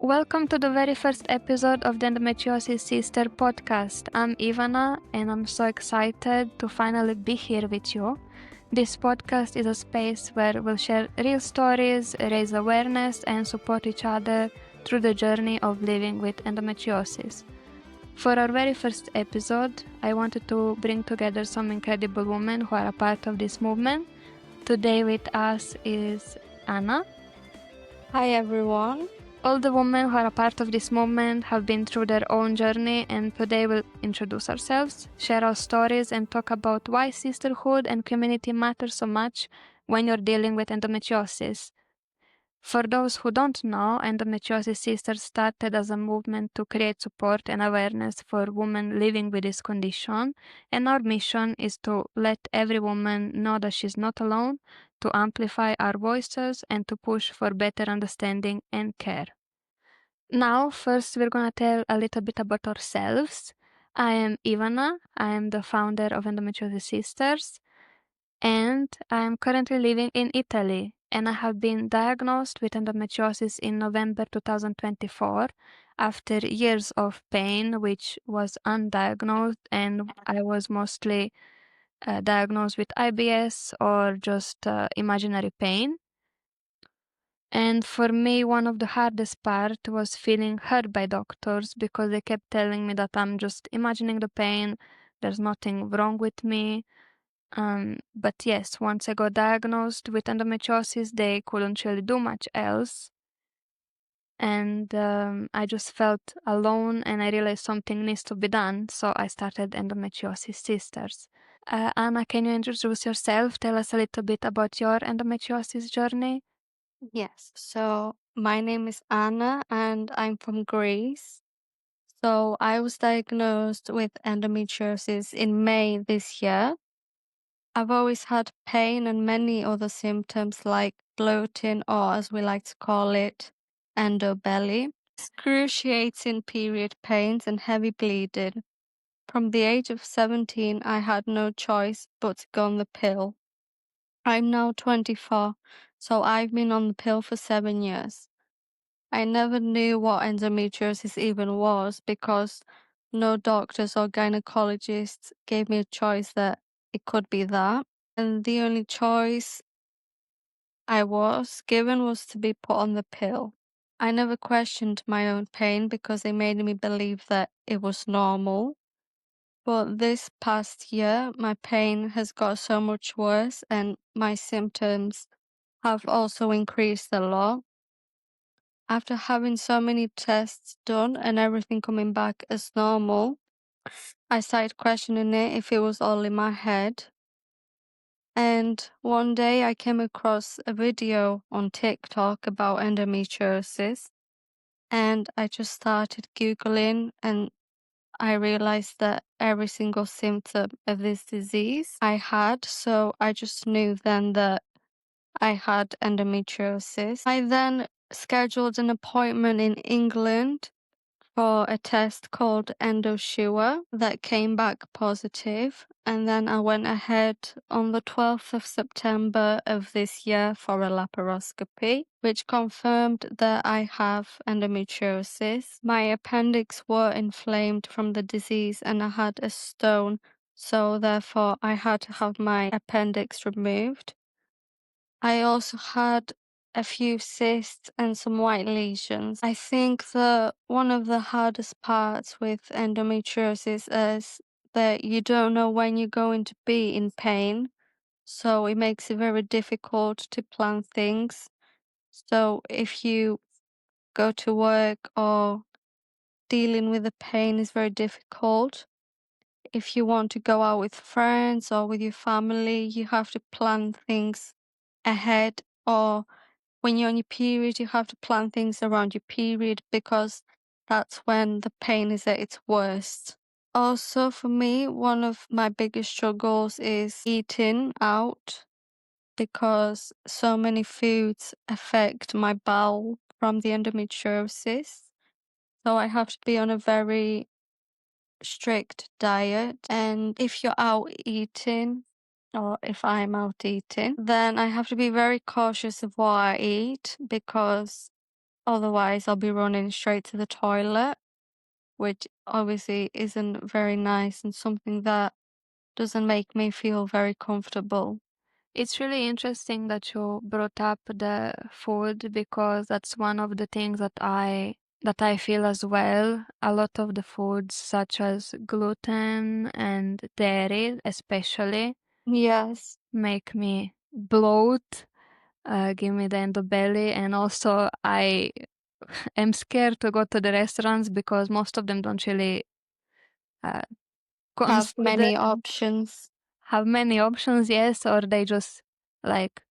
Welcome to the very first episode of the Endometriosis Sister podcast. I'm Ivana and I'm so excited to finally be here with you. This podcast is a space where we'll share real stories, raise awareness, and support each other through the journey of living with endometriosis. For our very first episode, I wanted to bring together some incredible women who are a part of this movement. Today with us is Anna. Hi everyone. All the women who are a part of this movement have been through their own journey, and today we'll introduce ourselves, share our stories, and talk about why sisterhood and community matter so much when you're dealing with endometriosis. For those who don't know, Endometriosis Sisters started as a movement to create support and awareness for women living with this condition, and our mission is to let every woman know that she's not alone, to amplify our voices, and to push for better understanding and care. Now, first, we're going to tell a little bit about ourselves. I am Ivana. I am the founder of Endometriosis Sisters, and I am currently living in Italy. And I have been diagnosed with endometriosis in November 2024 after years of pain, which was undiagnosed, and I was mostly diagnosed with IBS or just imaginary pain. And for me, one of the hardest part was feeling heard by doctors because they kept telling me that I'm just imagining the pain, there's nothing wrong with me. But yes, once I got diagnosed with endometriosis, they couldn't really do much else. And I just felt alone and I realized something needs to be done. So I started Endometriosis Sisters. Anna, can you introduce yourself? Tell us a little bit about your endometriosis journey. Yes, so my name is Anna and I'm from Greece. So I was diagnosed with endometriosis in May this year. I've always had pain and many other symptoms like bloating, or as we like to call it, endo belly, excruciating period pains and heavy bleeding. From the age of 17, I had no choice but to go on the pill. I'm now 24, so I've been on the pill for 7 years. I never knew what endometriosis even was because no doctors or gynecologists gave me a choice that it could be that. And the only choice I was given was to be put on the pill. I never questioned my own pain because they made me believe that it was normal. But this past year, my pain has got so much worse and my symptoms have also increased a lot. After having so many tests done and everything coming back as normal, I started questioning it if it was all in my head. And one day I came across a video on TikTok about endometriosis, and I just started Googling and I realized that every single symptom of this disease I had, so I just knew then that I had endometriosis. I then scheduled an appointment in England for a test called endo that came back positive, and then I went ahead on the 12th of September of this year for a laparoscopy, which confirmed that I have endometriosis. My appendix were inflamed from the disease and I had a stone, so therefore I had to have my appendix removed. I also had a few cysts and some white lesions. I think that one of the hardest parts with endometriosis is that you don't know when you're going to be in pain, so it makes it very difficult to plan things. So if you go to work or dealing with the pain is very difficult. If you want to go out with friends or with your family, you have to plan things ahead, or when you're on your period, you have to plan things around your period because that's when the pain is at its worst. Also, for me, one of my biggest struggles is eating out because so many foods affect my bowel from the endometriosis. So I have to be on a very strict diet. And if you're out eating, or if I'm out eating, then I have to be very cautious of what I eat because Otherwise, I'll be running straight to the toilet, which obviously isn't very nice and something that doesn't make me feel very comfortable. It's really interesting that you brought up the food because that's one of the things that I feel as well. A lot of the foods such as gluten and dairy especially Yes, make me bloat, give me the underbelly, and also I am scared to go to the restaurants because most of them don't really uh, have consider many options. have many options, yes, or they just like,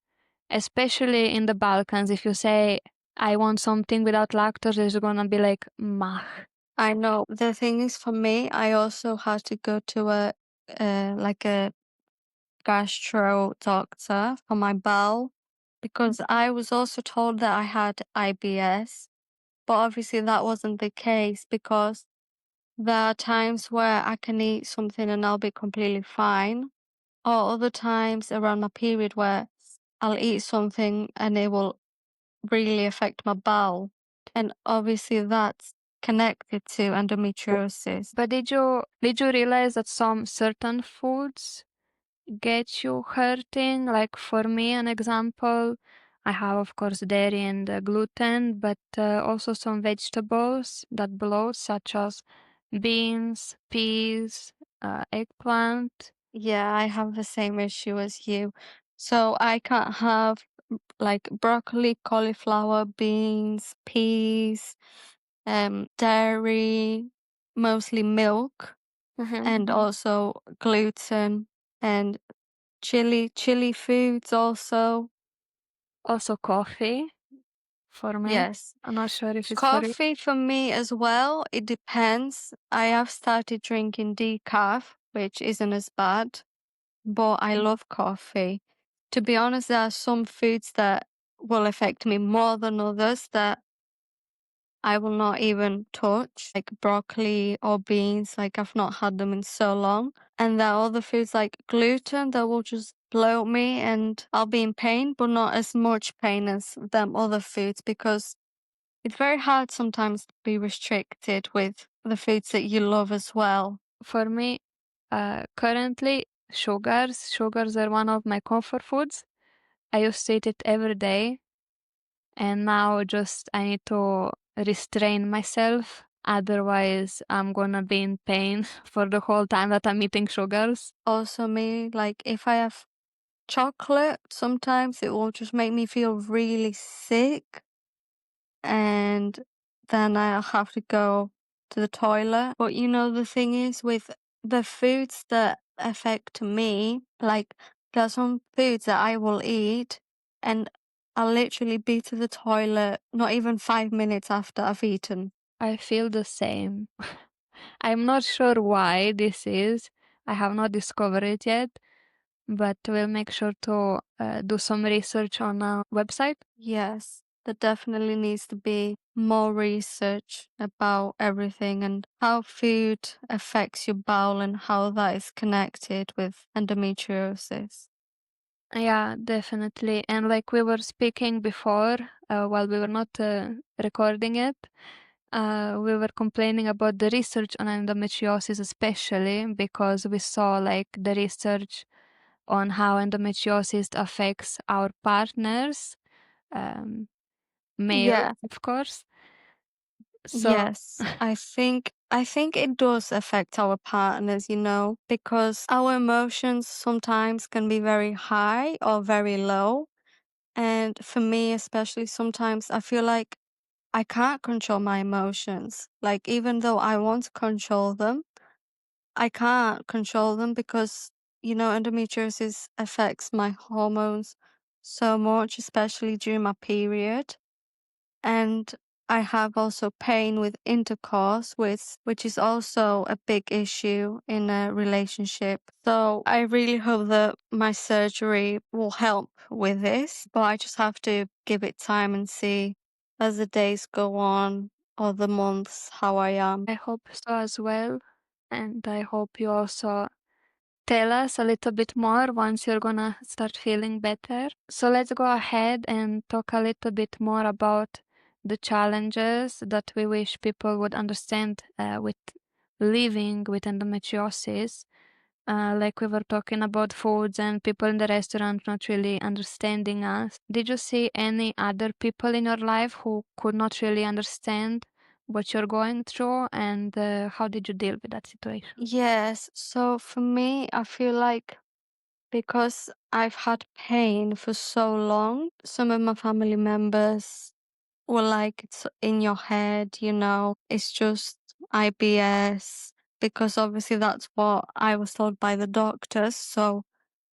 especially in the Balkans, if you say I want something without lactose, it's gonna be like mah. I know. The thing is, for me, I also had to go to a gastro doctor for my bowel because I was also told that I had IBS, but obviously that wasn't the case because there are times where I can eat something and I'll be completely fine, or other times around my period where I'll eat something and it will really affect my bowel. And obviously that's connected to endometriosis. But did you realize that some certain foods get you hurting? Like for me, an example, I have of course dairy and gluten, but also some vegetables that bloat, such as beans, peas, eggplant. Yeah, I have the same issue as you. So I can't have like broccoli, cauliflower, beans, peas, dairy, mostly milk, and also gluten and chili foods also. Also coffee for me. Yes. I'm not sure if it's for you. Coffee for me as well, it depends. I have started drinking decaf, which isn't as bad, but I love coffee. To be honest, there are some foods that will affect me more than others that I will not even touch, like broccoli or beans. Like I've not had them in so long. And there are other foods like gluten that will just bloat me and I'll be in pain, but not as much pain as them other foods because it's very hard sometimes to be restricted with the foods that you love as well. For me, currently, sugars are one of my comfort foods. I used to eat it every day, and now just I need to restrain myself. Otherwise, I'm gonna be in pain for the whole time that I'm eating sugars. Also, me, like if I have chocolate, sometimes it will just make me feel really sick and then I'll have to go to the toilet. But you know, the thing is with the foods that affect me, like there's some foods that I will eat and I'll literally be to the toilet not even 5 minutes after I've eaten. I feel the same. I'm not sure why this is. I have not discovered it yet, but we'll make sure to do some research on our website. Yes, there definitely needs to be more research about everything and how food affects your bowel and how that is connected with endometriosis. Yeah, definitely. And like we were speaking before, while we were not recording it, we were complaining about the research on endometriosis, especially because we saw like the research on how endometriosis affects our partners, um, male, Yeah, of course. So yes. I think it does affect our partners, you know, because our emotions sometimes can be very high or very low. And for me, especially sometimes I feel like I can't control my emotions. Like even though I want to control them, I can't control them because, you know, endometriosis affects my hormones so much, especially during my period. And I have also pain with intercourse, which is also a big issue in a relationship. So I really hope that my surgery will help with this, but I just have to give it time and see as the days go on or the months how I am. I hope so as well. And I hope you also tell us a little bit more once you're gonna start feeling better. So let's go ahead and talk a little bit more about the challenges that we wish people would understand with living with endometriosis. Like we were talking about foods and people in the restaurant not really understanding us. Did you see any other people in your life who could not really understand what you're going through, and how did you deal with that situation? Yes, so for me, I feel like because I've had pain for so long, some of my family members were like, it's in your head, it's just IBS, because obviously that's what I was told by the doctors. So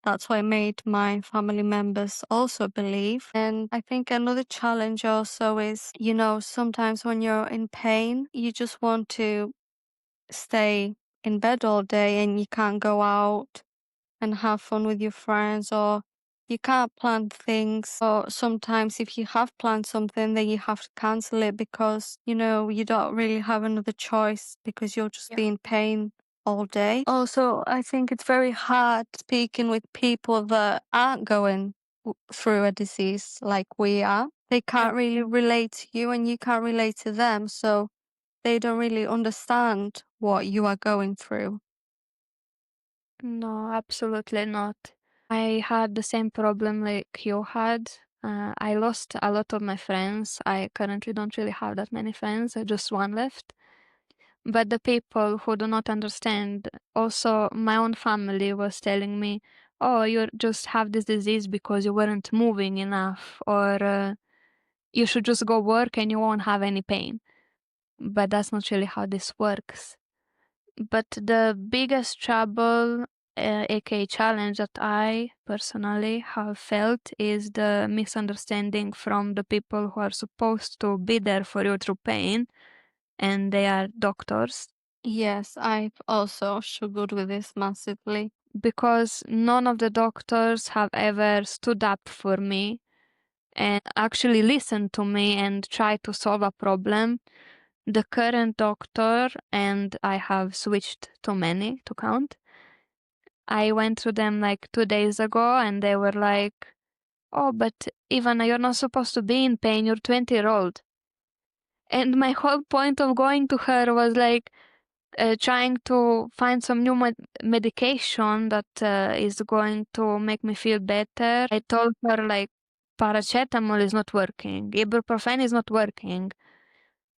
that's what made my family members also believe. And I think another challenge also is, sometimes when you're in pain, you just want to stay in bed all day and you can't go out and have fun with your friends, or you can't plan things, or sometimes if you have planned something then you have to cancel it because you don't really have another choice because you'll just Yeah. be in pain all day. Also, I think it's very hard speaking with people that aren't going through a disease like we are. They Yeah. can't really relate to you and you can't relate to them, so they don't really understand what you are going through. No, absolutely not. I had the same problem like you had. I lost a lot of my friends. I currently don't really have that many friends, just one left. But the people who do not understand, also my own family was telling me, oh, you just have this disease because you weren't moving enough, or you should just go work and you won't have any pain. But that's not really how this works. But the biggest trouble, aka challenge, that I personally have felt is the misunderstanding from the people who are supposed to be there for you through pain, and they are doctors. Yes, I've also struggled with this massively. Because none of the doctors have ever stood up for me and actually listened to me and tried to solve a problem. The current doctor, and I have switched to many to count, I went to them like 2 days ago and they were like, oh, but Ivana, you're not supposed to be in pain, you're 20-year-old. And my whole point of going to her was like, trying to find some new medication that is going to make me feel better. I told her like paracetamol is not working, ibuprofen is not working.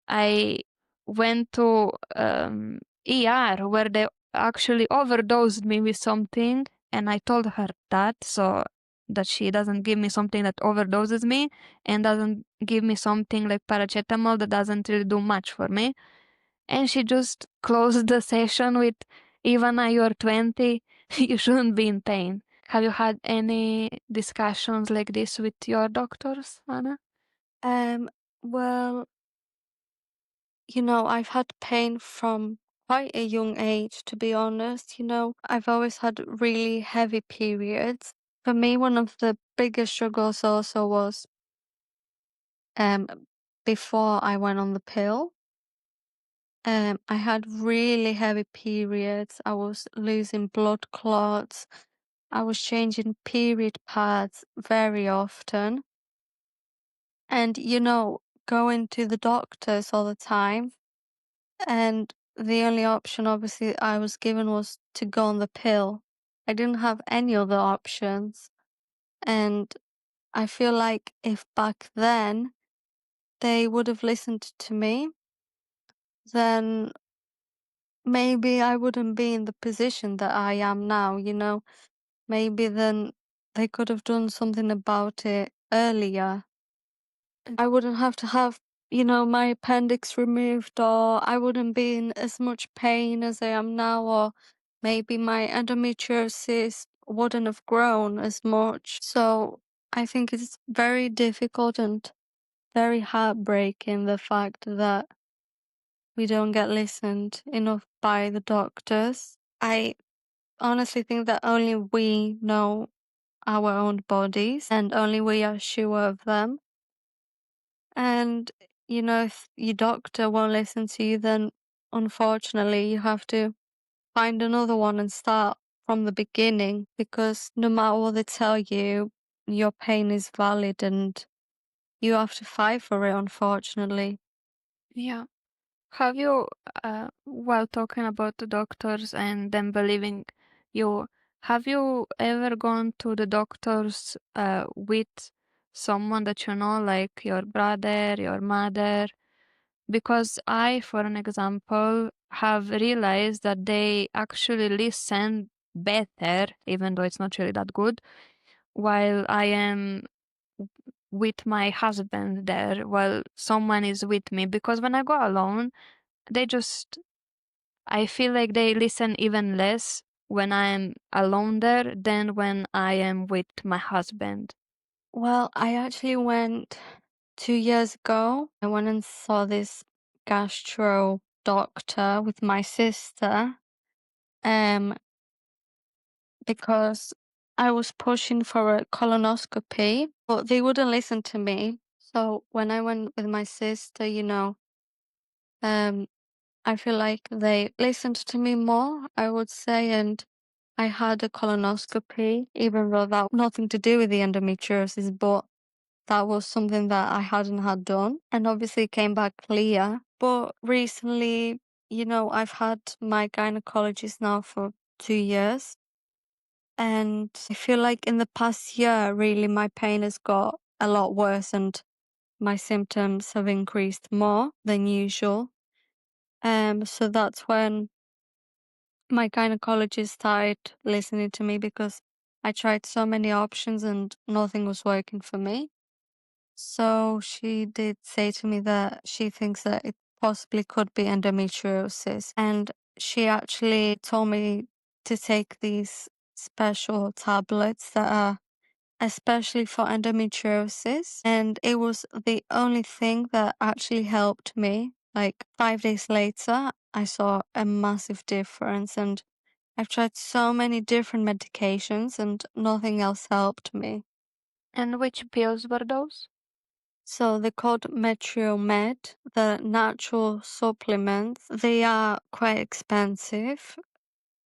I went to ER where they actually overdosed me with something, and I told her that so that she doesn't give me something that overdoses me and doesn't give me something like paracetamol that doesn't really do much for me. And she just closed the session with, Ivana, you're 20, you shouldn't be in pain. Have you had any discussions like this with your doctors, Anna? Um, well, I've had pain from quite a young age, to be honest. I've always had really heavy periods. For me, one of the biggest struggles also was um before I went on the pill. I had really heavy periods. I was losing blood clots. I was changing period pads very often. And, going to the doctors all the time. And the only option, obviously, I was given was to go on the pill. I didn't have any other options. And I feel like if back then they would have listened to me, then maybe I wouldn't be in the position that I am now. Maybe then they could have done something about it earlier. I wouldn't have to have, my appendix removed, or I wouldn't be in as much pain as I am now, or maybe my endometriosis wouldn't have grown as much. So I think it's very difficult and very heartbreaking the fact that we don't get listened enough by the doctors. I honestly think that only we know our own bodies and only we are sure of them. And, if your doctor won't listen to you, then unfortunately you have to find another one and start from the beginning because no matter what they tell you, your pain is valid and you have to fight for it, unfortunately. Yeah. Have you, while talking about the doctors and them believing you, have you ever gone to the doctors with someone that you know, like your brother, your mother? Because I, for an example, have realized that they actually listen better, even though it's not really that good, while I am with my husband there, while someone is with me. Because when I go alone, they just, I feel like they listen even less when I'm alone there than when I am with my husband. Well, I actually went 2 years ago. I went and saw this gastro doctor with my sister, um, because I was pushing for a colonoscopy, but they wouldn't listen to me. So when I went with my sister, um, I feel like they listened to me more, I would say, and I had a colonoscopy, even though that nothing to do with the endometriosis, but that was something that I hadn't had done, and obviously it came back clear. But recently, I've had my gynecologist now for 2 years, and I feel like in the past year, really, my pain has got a lot worse and my symptoms have increased more than usual. So that's when my gynecologist started listening to me because I tried so many options and nothing was working for me. So she did say to me that she thinks that it possibly could be endometriosis. And she actually told me to take these special tablets that are especially for endometriosis. And it was the only thing that actually helped me. Like 5 days later, I saw a massive difference. And I've tried so many different medications and nothing else helped me. And which pills were those? So they're called Med, the natural supplements. They are quite expensive,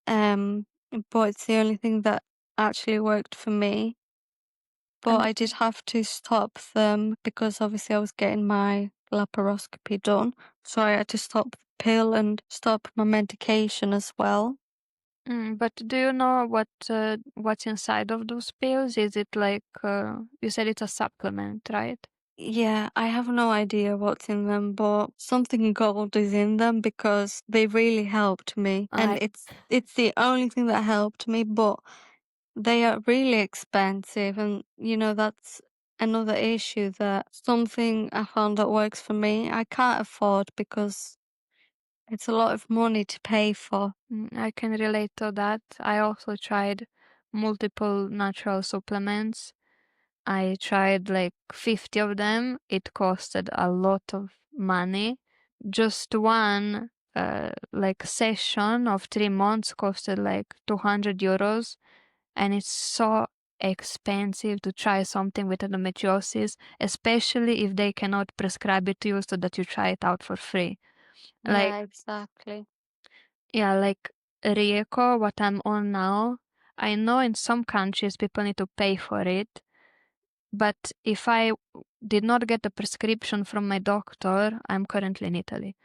um, but it's the only thing that actually worked for me. But And I did have to stop them because obviously I was getting my laparoscopy done. So I had to stop the pill and stop my medication as well. but do you know what's inside of those pills? Is it like you said it's a supplement, right? Yeah, I have no idea what's in them, but something gold is in them because they really helped me. And I it's the only thing that helped me, but they are really expensive and that's another issue that something I found that works for me, I can't afford because it's a lot of money to pay for. I can relate to that. I also tried multiple natural supplements. I tried like 50 of them. It costed a lot of money. Just one like session of 3 months costed like 200 euros, and it's so expensive to try something with endometriosis, especially if they cannot prescribe it to you so that you try it out for free. Like, Yeah, exactly. yeah, like Rieko, what I'm on now, I know in some countries people need to pay for it, but if I did not get a prescription from my doctor, I'm currently in Italy,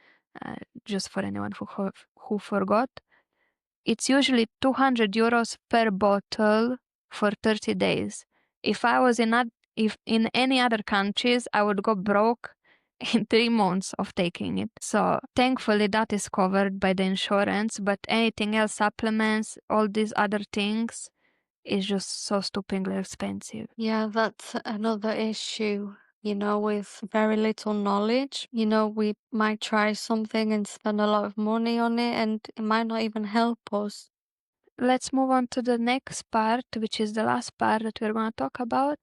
just for anyone who forgot. It's usually 200 euros per bottle for 30 days. If I was if in any other countries, I would go broke in 3 months of taking it. So thankfully that is covered by the insurance, but anything else, supplements, all these other things, is just so stupidly expensive. Yeah, that's another issue. With very little knowledge, we might try something and spend a lot of money on it, and it might not even help us. Let's move on to the next part, which is the last part that we're going to talk about.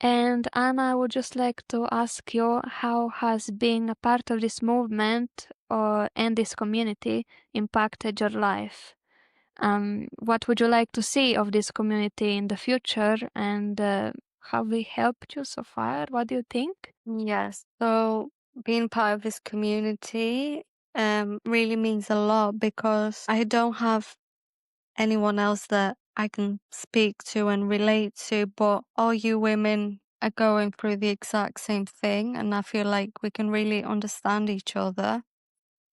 And Anna, I would just like to ask you, how has being a part of this movement and this community impacted your life? What would you like to see of this community in the future, and have we helped you so far? What do you think? Yes. So being part of this community really means a lot because I don't have anyone else that I can speak to and relate to, but all you women are going through the exact same thing, and I feel like we can really understand each other,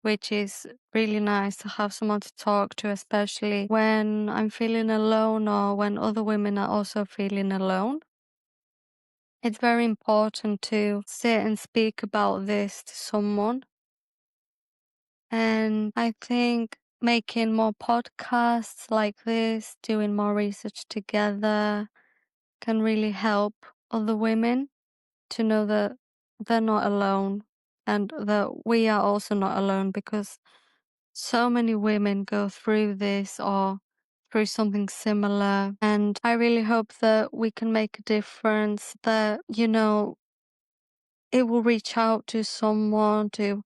which is really nice to have someone to talk to, especially when I'm feeling alone or when other women are also feeling alone. It's very important to sit and speak about this to someone. And I think making more podcasts like this, doing more research together, can really help other women to know that they're not alone and that we are also not alone, because so many women go through this or through something similar. And I really hope that we can make a difference, that, it will reach out to someone, to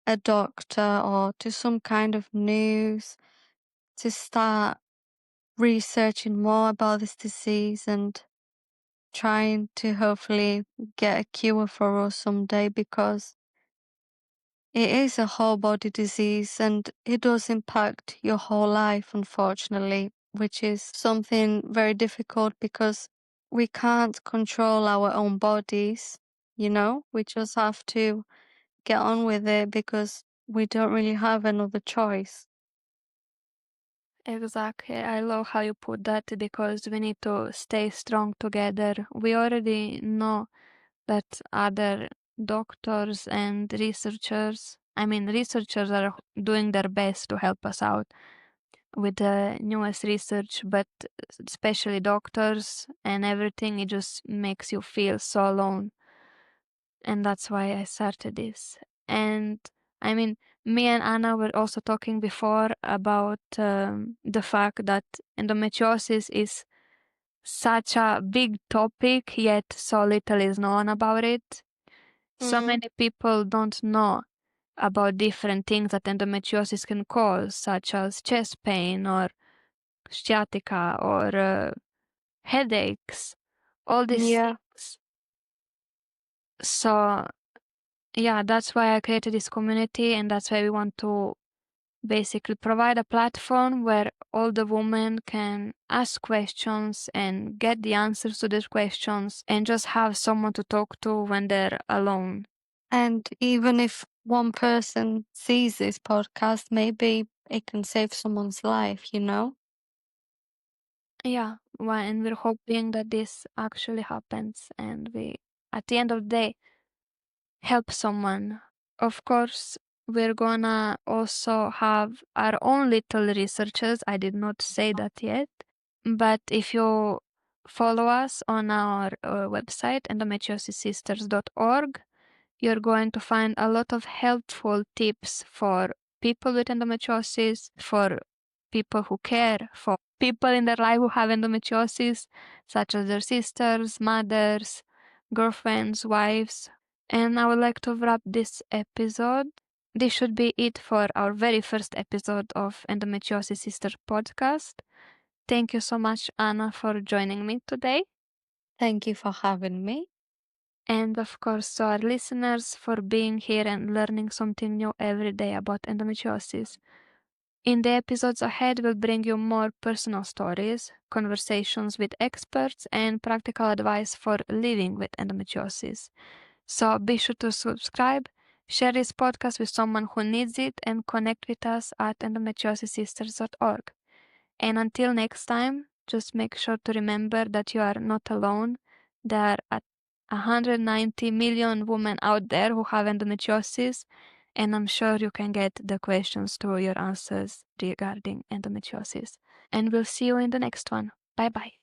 a doctor or to some kind of news, to start researching more about this disease and trying to hopefully get a cure for us someday, because it is a whole body disease and it does impact your whole life, unfortunately, which is something very difficult because we can't control our own bodies. We just have to get on with it because we don't really have another choice. Exactly. I love how you put that because we need to stay strong together. We already know that other doctors and researchers are doing their best to help us out with the newest research, but especially doctors and everything, it just makes you feel so alone. And that's why I started this. And I mean, me and Anna were also talking before about the fact that endometriosis is such a big topic, yet so little is known about it. So many people don't know about different things that endometriosis can cause, such as chest pain or sciatica or headaches, all these Yeah. things. So yeah, that's why I created this community, and that's why we want to basically provide a platform where all the women can ask questions and get the answers to these questions and just have someone to talk to when they're alone. And even if one person sees this podcast, maybe it can save someone's life. Yeah, well, and we're hoping that this actually happens and we, at the end of the day, help someone. Of course, we're gonna also have our own little researches. I did not say that yet. But if you follow us on our website, endometriosissisters.org, you're going to find a lot of helpful tips for people with endometriosis, for people who care, for people in their life who have endometriosis, such as their sisters, mothers, girlfriends, wives. And I would like to wrap this episode. This should be it for our very first episode of Endometriosis Sisters podcast. Thank you so much, Anna, for joining me today. Thank you for having me. And of course, to our listeners for being here and learning something new every day about endometriosis. In the episodes ahead, we'll bring you more personal stories, conversations with experts, and practical advice for living with endometriosis. So be sure to subscribe, share this podcast with someone who needs it, and connect with us at endometriosissisters.org. And until next time, just make sure to remember that you are not alone. There are 190 million women out there who have endometriosis, and I'm sure you can get the questions to your answers regarding endometriosis. And we'll see you in the next one. Bye bye.